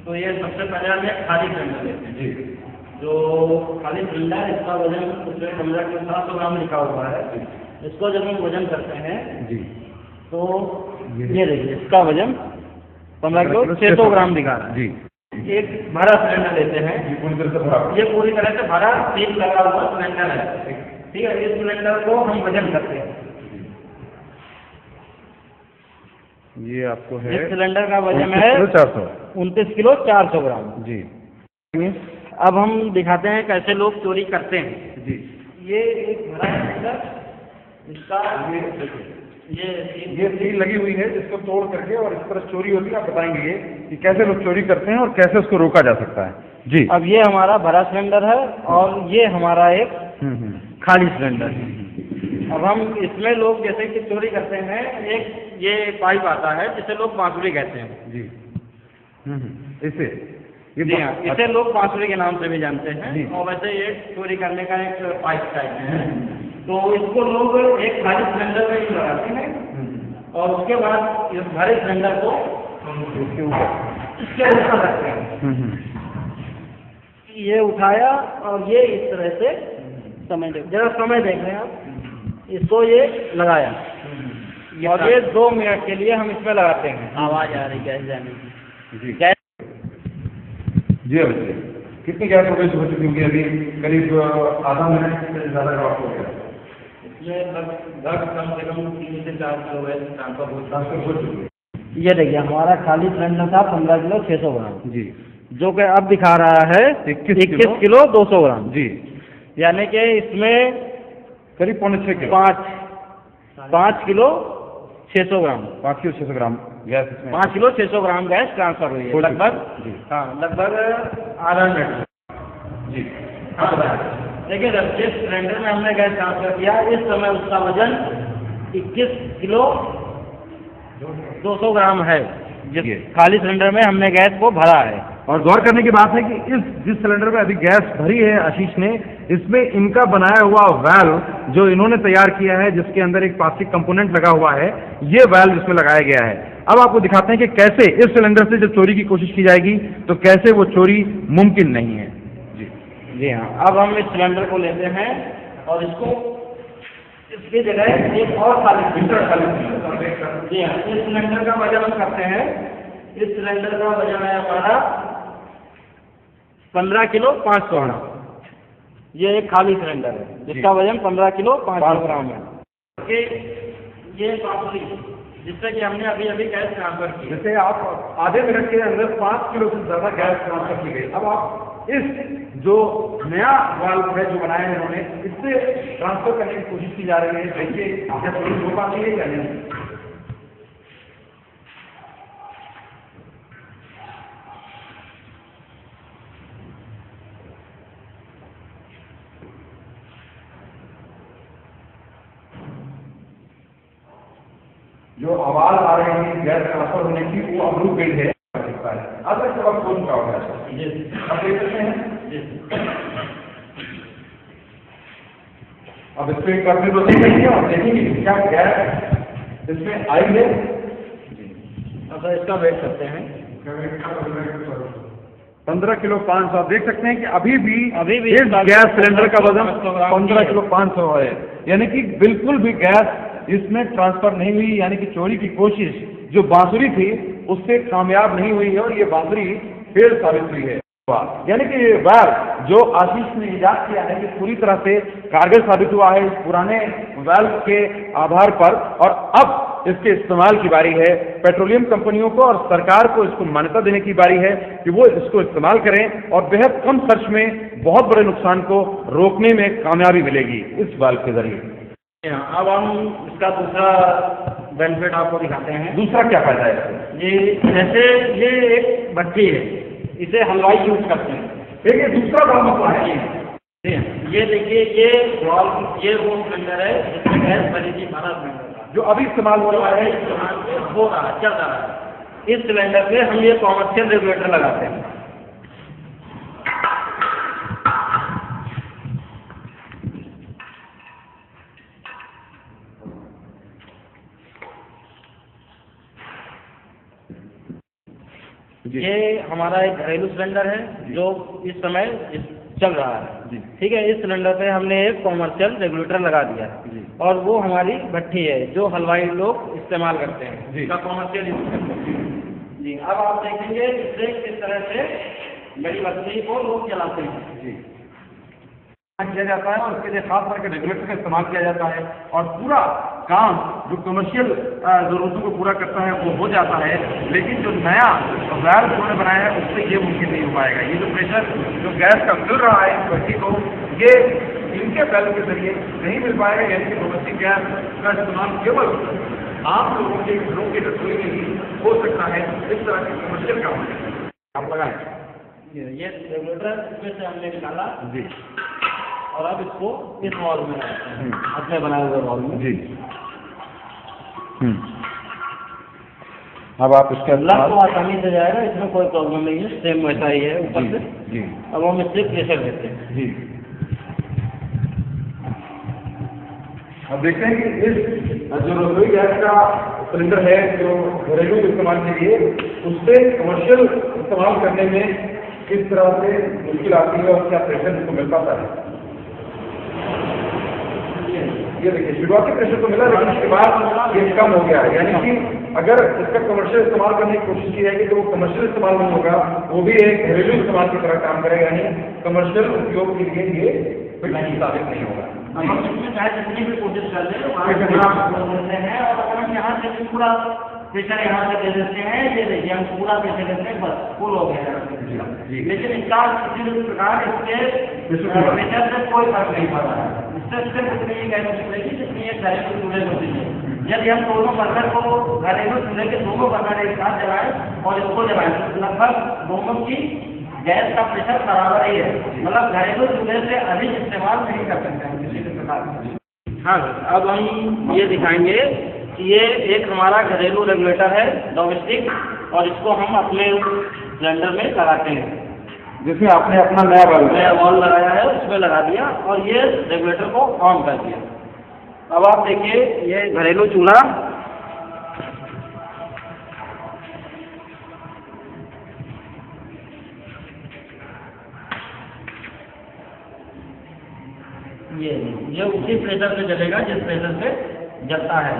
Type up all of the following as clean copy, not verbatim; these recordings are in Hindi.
तो ये सबसे पहले हम एक खाली सिलेंडर लेते हैं जी। जो खाली सिलेंडर, इसका वजन उसमें 15 किलो 700 ग्राम लिखा हुआ है। इसको जब हम वजन करते हैं जी तो ये देखिए इसका वजन 15 किलो 600 ग्राम दिखा रहा है जी। एक भरा सिलेंडर लेते हैं, पूरी तरह से भरा, ये पूरी तरह से भरा सील लगा हुआ सिलेंडर है, ठीक है। इस सिलेंडर को हम वजन करते हैं। ये आपको है, इस सिलेंडर का वजन है 29 किलो 400 ग्राम जी। अब हम दिखाते हैं कैसे लोग चोरी करते हैं जी। ये एक भरा सिलेंडर, इसका ये सील लगी हुई है जिसको तोड़ करके और इस तरह चोरी होती है। आप बताएंगे ये कि कैसे लोग चोरी करते हैं और कैसे उसको रोका जा सकता है। जी। अब ये हमारा भरा सिलेंडर है और ये हमारा एक खाली सिलेंडर है। अब हम इसमें लोग जैसे कि चोरी करते हैं, एक ये पाइप आता है जिसे लोग बांसुरी कहते हैं। जी। इसे जी हाँ, इसे लोग बांसुरी के नाम से भी जानते हैं और वैसे ये चोरी करने का एक पाइप टाइप है। तो इसको लोग एक खाली सिलेंडर में ही लगाते हैं और उसके बाद इस भरे सिलेंडर को इसके ऊपर रखते हैं। ये उठाया और ये इस तरह से जरा समय देख रहे हैं आप, इसको ये लगाया और ये 2 मिनट के लिए हम इसमें लगाते हैं। आवाज आ रही गैस जाने की। जी गैस जी। अब कितनी गैस प्रोग्रेस हो चुकी होगी? अभी करीब आधा मिनट से ज़्यादा का वक्त हो गया। इसमें लगभग कम से कम 3 से 4 किलो गैस ट्रांसफर हो चुकी है। ये देखिए हमारा खाली सिलेंडर था 15 किलो 600 ग्राम जी, जो कि अब दिखा रहा है 21 किलो 200 ग्राम जी। यानी कि इसमें करीब 5.5 किलो 5 किलो 600 ग्राम 5 किलो 600 ग्राम गैस, 5 किलो 600 ग्राम गैस ट्रांसफर हुई है लगभग। हाँ, लगभग आधा मिनट। जी। हाँ देखिए जब जिस सिलेंडर में हमने गैस ट्रांसफर किया इस समय उसका वजन 21 किलो 200 ग्राम है, जिस खाली सिलेंडर में हमने गैस को भरा है। और गौर करने की बात है कि जिस सिलेंडर में अभी गैस भरी है आशीष ने, इसमें इनका बनाया हुआ वाल्व जो इन्होंने तैयार किया है, जिसके अंदर एक प्लास्टिक कंपोनेंट लगा हुआ है, ये वाल्व इसमें लगाया गया है। अब आपको दिखाते हैं कि कैसे इस सिलेंडर से जब चोरी की कोशिश की जाएगी तो कैसे वो चोरी मुमकिन नहीं है। जी हाँ, अब हम इस सिलेंडर को लेते हैं और इसको इसकी जगह एक और खाली जी हाँ, इस सिलेंडर का वजन हम करते हैं। इस सिलेंडर का वजन है हमारा 15 किलो 500 ग्राम। ये एक खाली सिलेंडर है जिसका वजन 15 किलो 500 ग्राम है। ये बांसुरी जिससे कि हमने अभी अभी गैस ट्रांसफर की, जैसे आप आधे मिनट के अंदर 5 किलो से ज़्यादा गैस ट्रांसफर की गई। अब आप इस जो नया वाल्व है जो बनाया है इन्होंने, इससे ट्रांसफर करने की कोशिश की जा रही है। देखिए क्या चोरी हो पाती है या नहीं। जो आवाज आ रही है गैस ट्रांसफर होने की, वो अब रुक गई है। अब तक सब खोल चुका होगा। अब देख सकते हैं, अब इस पर करने तो नहीं है और देखेंगे क्या गैस इसमें आई है। अब इसका वेट करते हैं। 15 किलो 500। आप देख सकते हैं कि अभी भी इस गैस सिलेंडर का वजन 15 किलो 500 है, यानी कि बिल्कुल भी गैस इसमें ट्रांसफर नहीं हुई, यानी कि चोरी की कोशिश जो बांसुरी थी उससे कामयाब नहीं हुई है और ये बांसुरी फेल साबित हुई है। यानी कि ये वाल्व जो आशीष ने इजाद किया है, ये पूरी तरह से कारगर साबित हुआ है इस पुराने वाल्व के आधार पर। और अब इसके इस्तेमाल की बारी है पेट्रोलियम कंपनियों को, और सरकार को इसको मान्यता देने की बारी है कि वो इसको इस्तेमाल करें और बेहद कम खर्च में बहुत बड़े नुकसान को रोकने में कामयाबी मिलेगी इस वाल्व के जरिए। अब हम इसका दूसरा बेनिफिट आपको दिखाते हैं। दूसरा क्या फायदा है? ये जैसे ये एक भट्टी है, इसे हलवाई यूज करते हैं। देखिए दूसरा वाल्व है ये देखिए ये वाल्व, ये वो सिलेंडर है जिसमें गैस भरी थी, भरा सिलेंडर जो अभी इस्तेमाल हो रहा है, चल रहा है। इस सिलेंडर पे हम ये कॉमर्शियल रेगुलेटर लगाते हैं। जी ये हमारा एक घरेलू सिलेंडर है जो इस समय चल रहा है। ठीक है, इस सिलेंडर पे हमने एक कॉमर्शियल रेगुलेटर लगा दिया है और वो हमारी भट्ठी है जो हलवाई लोग इस्तेमाल करते हैं, इसका कॉमर्शियल यूज करते हैं जी। अब आप देखेंगे इससे किस तरह से बड़ी मछली को लोग जलाते हैं जी, किया जाता है और इसके लिए खास करके रेगुलेटर का इस्तेमाल किया जाता है और पूरा काम जो कमर्शियल जरूरतों को पूरा करता है वो हो जाता है। लेकिन जो नया वाल्व उन्होंने बनाया है उससे ये मुमकिन नहीं हो पाएगा। ये जो प्रेशर जो गैस का मिल रहा है इस भट्टी को, ये इनके वाल्व के जरिए नहीं मिल पाएगा। यानी कि डोमेस्टिक गैस का इस्तेमाल केवल आम लोगों के घरों की रसोई में ही हो सकता है। इस तरह के कमर्शियल काम आप लगाएं। ये रेगुलेटर इसमें से हमने निकाला जी और अब इसको इस वॉल में अपने बनाए हुए वॉल में जी। अब आप इसके लग तो आसानी से जाएगा, इसमें कोई प्रॉब्लम नहीं है, सेम वैसा ही है ऊपर से जी। अब हम इससे प्रेशर देते हैं जी। अब देखते हैं कि इस जो रसोई गैस का सिलेंडर है जो घरेलू इस्तेमाल के लिए, उससे कमर्शियल इस्तेमाल करने में किस तरह से मुश्किल आती है और क्या प्रेशर इसको मिल पाता है। ये देखिए शुरुआती प्रेशर तो मिला, लेकिन उसके बाद ये कम हो गया है। यानी कि अगर इसका कमर्शियल इस्तेमाल करने की कोशिश की जाएगी तो वो कमर्शियल इस्तेमाल नहीं होगा, वो भी एक घरेलू इस्तेमाल की तरह काम करेगा। यानी कमर्शियल उपयोग के लिए ये बिल्कुल साबित नहीं होगा। हम इसमें चाहे जितनी भी कोशिश कर लें हैं और अगर हम यहाँ से भी पूरा प्रेशर यहाँ से दे देते हैं, ये देखिए हम पूरा प्रेशर देते हैं, बस फुल हो गया। लेकिन इसका किसी भी प्रकार इसके प्रेशर से कोई फर्क नहीं पड़ रहा है। इससे सिर्फ इतनी गैस निकलेगी जितनी एक घरेलू चूल्हे होती है। यदि हम दोनों बर्नर को घरेलू चूल्हे के दोनों बर्नर एक साथ जलाएं और इसको जलाएं तो लगभग दोनों की गैस का प्रेशर बराबर ही है। मतलब घरेलू चूल्हे से अधिक इस्तेमाल नहीं कर सकते हम किसी भी प्रकार। हाँ, अब हम ये दिखाएंगे कि ये एक हमारा घरेलू रेगुलेटर है डोमेस्टिक और इसको हम अपने सिलेंडर में लगाते हैं, जिसमें आपने अपना नया वॉल लगाया है उसमें लगा दिया और ये रेगुलेटर को ऑन कर दिया। अब आप देखिए ये घरेलू चूल्हा ये उसी प्रेशर से जलेगा जिस प्रेशर से जलता है।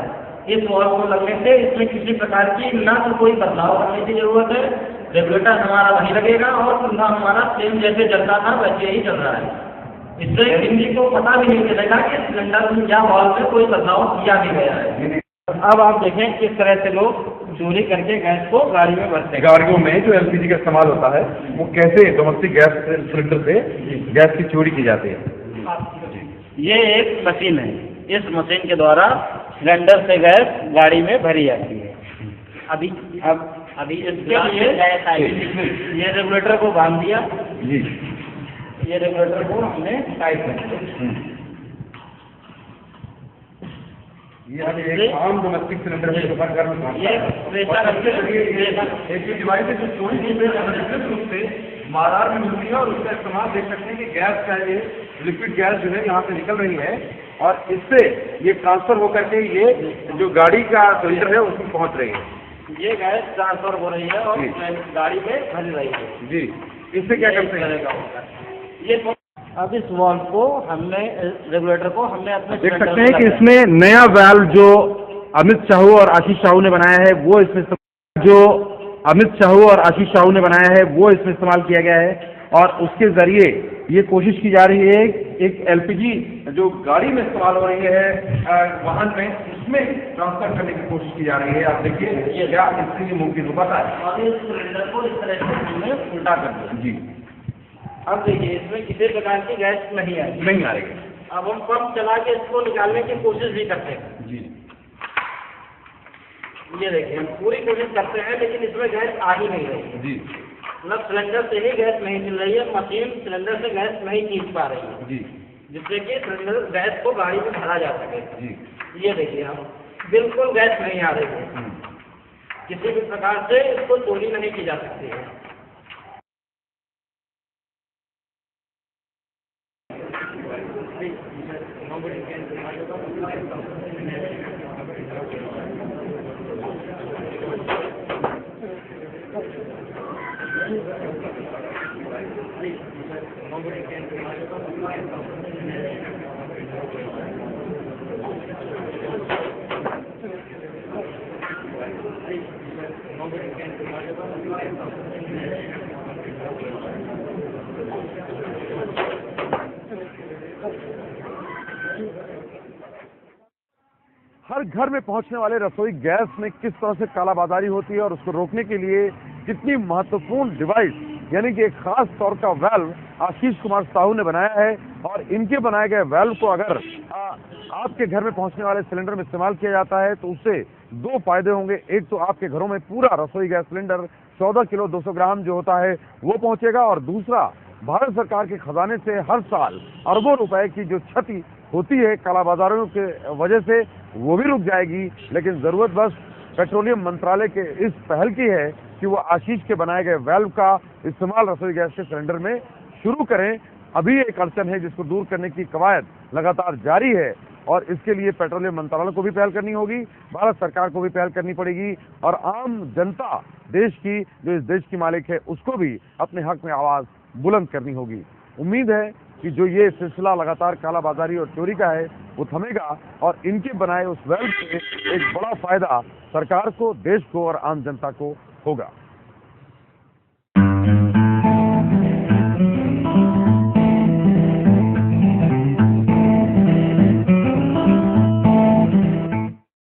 इस वॉल को लगने से इसमें किसी प्रकार की ना तो कोई बदलाव करने की जरूरत है, रेगुलेटर हमारा वही लगेगा और चूल्हा हमारा सेम जैसे जलता था वैसे ही चल रहा है। इससे किसी को पता भी नहीं चलेगा कि सिलेंडर में या वॉल में कोई बदलाव किया भी गया है। अब आप देखें किस तरह से लोग चोरी करके गैस को गाड़ी में भरते हैं। गाड़ियों में जो एलपीजी का इस्तेमाल होता है वो कैसे डोमेस्टिक गैस सिलेंडर से गैस की चोरी की जाती है। ये एक मशीन है, इस मशीन के द्वारा सिलेंडर से गैस गाड़ी में भरी जाती है। अभी इसके लिए ये रेगुलेटर को बांध दिया जी, ये रेगुलेटर को हमने टाइट कर दिया। ये एक आम डोमेस्टिक सिलेंडर में ये प्रेशर एक डिवाइस है जो चोरी की रूप से बाजार में मिलती है और उसका इस्तेमाल देख सकते हैं कि गैस का ये लिक्विड गैस जो है यहाँ से निकल रही है और इससे ये ट्रांसफर होकर के ये जो गाड़ी का सिलेंडर है उसमें पहुँच रही है। ये गैस ट्रांसफर हो रही है और गाड़ी में भरी रही है जी। इससे क्या करते हैं ये अब इस वॉल्व को हमने रेगुलेटर को हमने अपने देख सकते हैं कि इसमें नया वाल्व जो अमित साहू और आशीष साहू ने बनाया है वो इसमें इस्तेमाल किया गया है और उसके जरिए ये कोशिश की जा रही है एक एलपीजी जो गाड़ी में इस्तेमाल हो रही है वाहन में उसमें ट्रांसफर करने की कोशिश की जा रही है। आप देखिए क्या इससे मुमकिन हो पाता है। और इस सिलेंडर को इस तरह से हमने उल्टा कर दिया जी। अब देखिए इसमें किसी प्रकार की गैस नहीं आ रही। अब हम पंप चला के इसको निकालने की कोशिश भी करते हैं जी। ये देखिए हम पूरी कोशिश करते हैं लेकिन इसमें गैस आ ही नहीं रही जी। मतलब सिलेंडर से ही गैस नहीं मिल रही है, मशीन सिलेंडर से गैस नहीं खींच पा रही है जी, जिससे कि सिलेंडर गैस को गाड़ी में भरा जा सके जी। ये देखिए हम बिल्कुल गैस नहीं आ रही है, किसी भी प्रकार से इसको चोरी नहीं की जा सकती है। हर घर में पहुंचने वाले रसोई गैस में किस तरह से कालाबाजारी होती है और उसको रोकने के लिए कितनी महत्वपूर्ण डिवाइस यानी कि एक खास तौर का वाल्व आशीष कुमार साहू ने बनाया है। और इनके बनाए गए वाल्व को अगर आपके घर में पहुंचने वाले सिलेंडर में इस्तेमाल किया जाता है तो उससे दो फायदे होंगे। एक तो आपके घरों में पूरा रसोई गैस सिलेंडर 14 किलो 200 ग्राम जो होता है वो पहुंचेगा, और दूसरा भारत सरकार के खजाने से हर साल अरबों रुपए की जो क्षति होती है कालाबाजारियों के वजह से वो भी रुक जाएगी। लेकिन जरूरत बस पेट्रोलियम मंत्रालय के इस पहल की है कि वो आशीष के बनाए गए वाल्व का इस्तेमाल रसोई गैस के सिलेंडर में शुरू करें। अभी एक अड़चन है जिसको दूर करने की कवायद लगातार जारी है, और इसके लिए पेट्रोलियम मंत्रालय को भी पहल करनी होगी, भारत सरकार को भी पहल करनी पड़ेगी, और आम जनता देश की जो इस देश की मालिक है उसको भी अपने हक में आवाज बुलंद करनी होगी। उम्मीद है कि जो ये सिलसिला लगातार कालाबाजारी और चोरी का है वो थमेगा, और इनके बनाए उस वाल्व से एक बड़ा फायदा सरकार को, देश को और आम जनता को होगा।